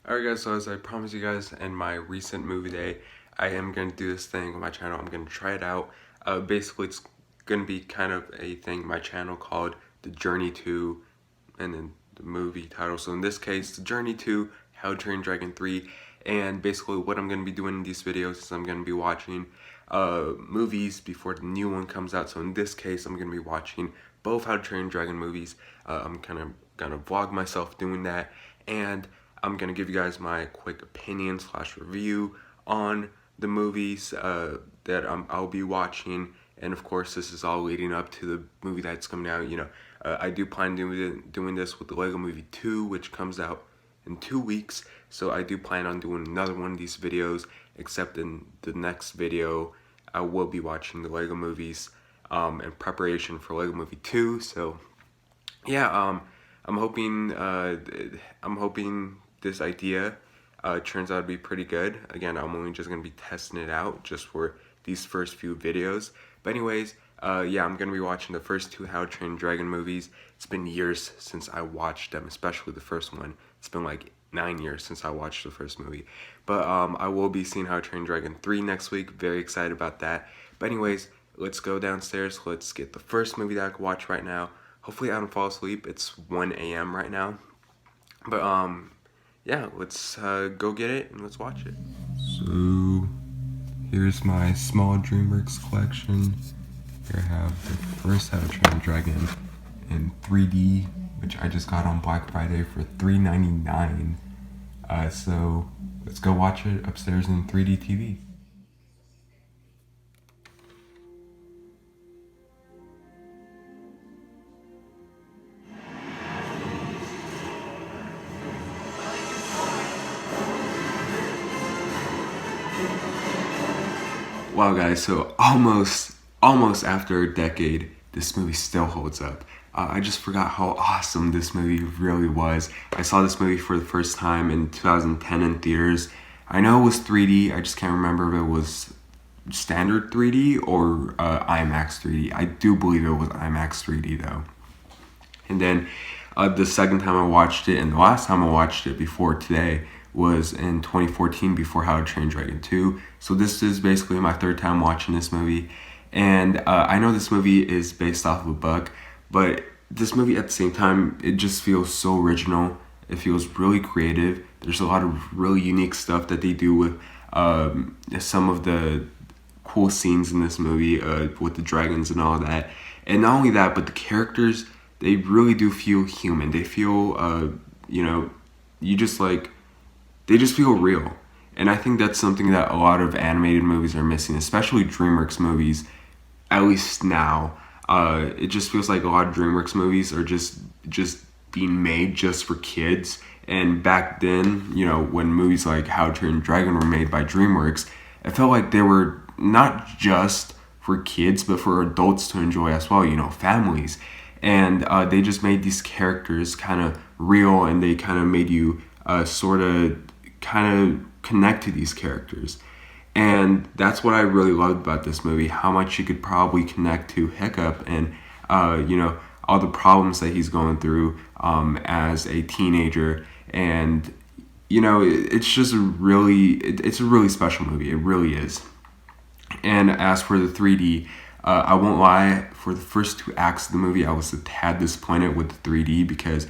Alright guys, so as I promised you guys in my recent movie day, I am going to do this thing on my channel. I'm going to try it out. Basically, it's going to be kind of a thing on my channel called The Journey to, and then the movie title. So in this case, The Journey to How to Train Dragon 3. And basically what I'm going to be doing in these videos is I'm going to be watching movies before the new one comes out. So in this case, I'm going to be watching both How to Train Dragon movies. I'm kind of going to vlog myself doing that. And I'm going to give you guys my quick opinion / review on the movies that I'll be watching. And of course, this is all leading up to the movie that's coming out. I do plan doing this with the Lego Movie 2, which comes out in 2 weeks. So I do plan on doing another one of these videos, except in the next video, I will be watching the Lego movies in preparation for Lego Movie 2. So yeah, I'm hoping this idea turns out to be pretty good. Again, I'm only just gonna be testing it out just for these first few videos. But anyways, yeah, I'm gonna be watching the first two How to Train Dragon movies. It's been years since I watched them, especially the first one. It's been like 9 years since I watched the first movie. But I will be seeing How to Train Dragon 3 next week. Very excited about that. But anyways, let's go downstairs. Let's get the first movie that I can watch right now. Hopefully I don't fall asleep. It's 1 a.m. right now. But yeah, let's go get it and let's watch it. So here's my small DreamWorks collection. Here I have the first How to Train Dragon in 3D, which I just got on Black Friday for $3.99. So let's go watch it upstairs in 3D TV. Wow guys, so almost after a decade, this movie still holds up. I just forgot how awesome this movie really was. I saw this movie for the first time in 2010 in theaters. I know it was 3D, I just can't remember if it was standard 3D or IMAX 3D. I do believe it was IMAX 3D though. And then the second time I watched it and the last time I watched it before today was in 2014 before How to Train Dragon 2. So this is basically my third time watching this movie. And I know this movie is based off of a book, but this movie at the same time, it just feels so original. It feels really creative. There's a lot of really unique stuff that they do with some of the cool scenes in this movie with the dragons and all that. And not only that, but the characters, they really do feel human. They feel, you just like, they just feel real. And I think that's something that a lot of animated movies are missing, especially DreamWorks movies, at least now. It just feels like a lot of DreamWorks movies are just being made just for kids. And back then, when movies like How to Train Dragon were made by DreamWorks, it felt like they were not just for kids, but for adults to enjoy as well, families. And they just made these characters kind of real, and they kind of made you sort of connect to these characters. And that's what I really loved about this movie, how much you could probably connect to Hiccup and, all the problems that he's going through as a teenager. And, it's just it's a really special movie. It really is. And as for the 3D, I won't lie, for the first 2 acts of the movie, I was a tad disappointed with the 3D because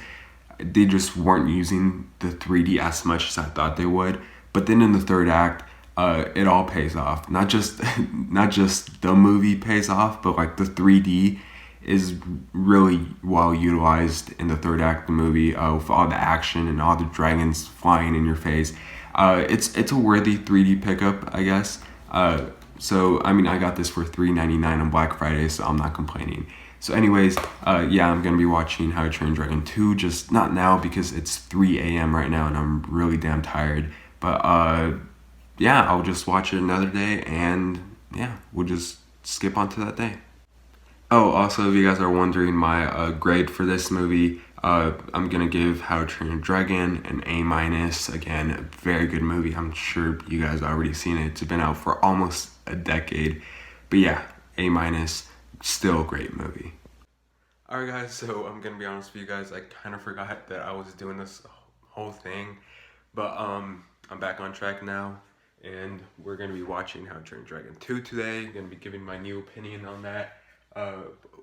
they just weren't using the 3D as much as I thought they would. But then in the third act, it all pays off. Not just the movie pays off, but like the 3D is really well utilized in the third act of the movie with all the action and all the dragons flying in your face. It's a worthy 3D pickup, I guess. So I mean, I got this for $3.99 on Black Friday, so I'm not complaining. So anyways, yeah, I'm going to be watching How to Train Dragon 2, just not now because it's 3 a.m. right now and I'm really damn tired. But yeah, I'll just watch it another day and yeah, we'll just skip on to that day. Oh, also, if you guys are wondering my grade for this movie, I'm going to give How to Train Dragon an A-. Again, a very good movie. I'm sure you guys already seen it. It's been out for almost a decade. But yeah, A-, still a great movie. Alright guys, so I'm going to be honest with you guys. I kind of forgot that I was doing this whole thing. But I'm back on track now, and we're gonna be watching How to Train Your Dragon 2 today. I'm gonna be giving my new opinion on that.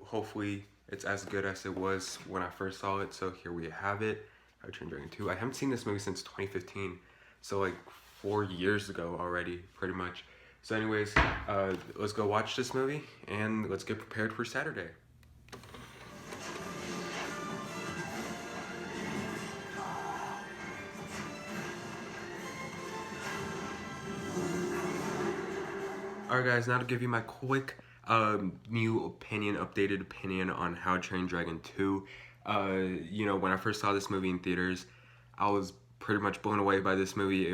Hopefully it's as good as it was when I first saw it. So here we have it, How to Train Your Dragon 2. I haven't seen this movie since 2015, so like 4 years ago already, pretty much. So anyways, let's go watch this movie and let's get prepared for Saturday. Alright guys, now to give you my quick new opinion, updated opinion on How to Train Your Dragon 2. You know, when I first saw this movie in theaters, I was pretty much blown away by this movie.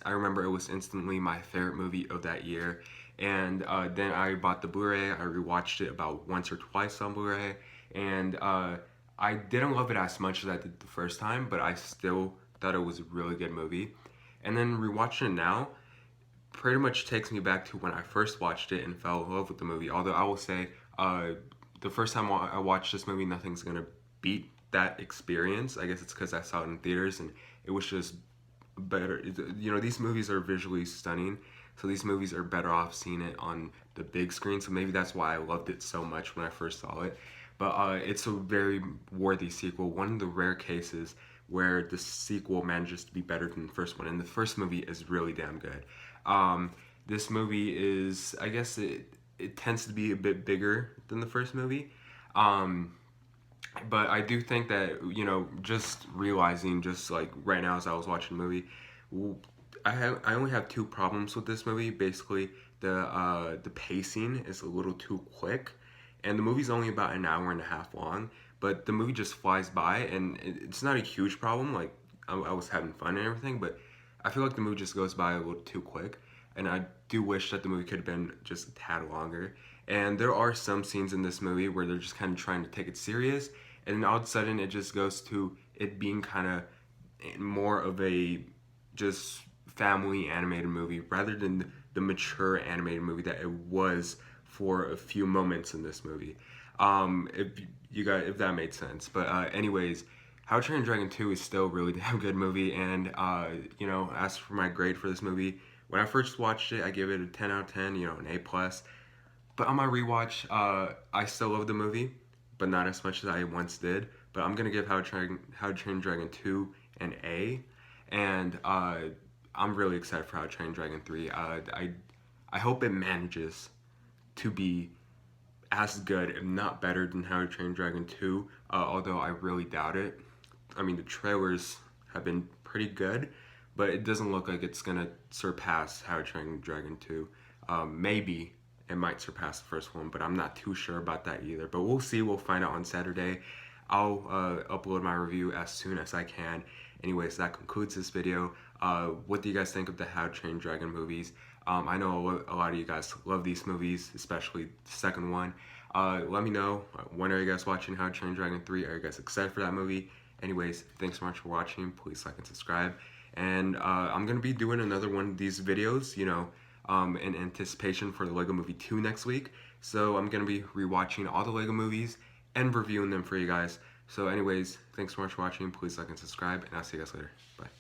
I remember it was instantly my favorite movie of that year. And then I bought the Blu-ray, I rewatched it about once or twice on Blu-ray, and I didn't love it as much as I did the first time, but I still thought it was a really good movie. And then rewatching it now, pretty much takes me back to when I first watched it and fell in love with the movie. Although I will say, the first time I watched this movie, nothing's gonna beat that experience. I guess it's because I saw it in theaters and it was just better. You know, these movies are visually stunning, so these movies are better off seeing it on the big screen. So maybe that's why I loved it so much when I first saw it. But it's a very worthy sequel. One of the rare cases where the sequel manages to be better than the first one, and the first movie is really damn good. This movie is, I guess it tends to be a bit bigger than the first movie. But I do think that, you know, just realizing, just like right now as I was watching the movie, I only have two problems with this movie. Basically, the pacing is a little too quick, and the movie's only about an hour and a half long, but the movie just flies by, and it's not a huge problem. Like, I was having fun and everything, but I feel like the movie just goes by a little too quick, and I do wish that the movie could have been just a tad longer. And there are some scenes in this movie where they're just kind of trying to take it serious, and then all of a sudden it just goes to it being kind of more of a just family animated movie rather than the mature animated movie that it was for a few moments in this movie. If that made sense. But anyways, How to Train Your Dragon 2 is still a really damn good movie, and you know, as for my grade for this movie, when I first watched it, I gave it a 10 out of 10, you know, an A+. But on my rewatch, I still love the movie, but not as much as I once did. But I'm gonna give How to Train Your Dragon 2 an A, and I'm really excited for How to Train Your Dragon 3. I hope it manages to be as good, if not better, than How to Train Your Dragon 2, although I really doubt it. I mean, the trailers have been pretty good, but it doesn't look like it's gonna surpass How to Train Your Dragon 2. Maybe it might surpass the first one, but I'm not too sure about that either. But we'll see, we'll find out on Saturday. I'll upload my review as soon as I can. Anyways, that concludes this video. What do you guys think of the How to Train Your Dragon movies? I know a lot of you guys love these movies, especially the second one. Let me know, when are you guys watching How to Train Your Dragon 3? Are you guys excited for that movie? Anyways, thanks so much for watching. Please like and subscribe. And I'm going to be doing another one of these videos, you know, in anticipation for the Lego Movie 2 next week. So I'm going to be rewatching all the Lego movies and reviewing them for you guys. So anyways, thanks so much for watching. Please like and subscribe, and I'll see you guys later. Bye.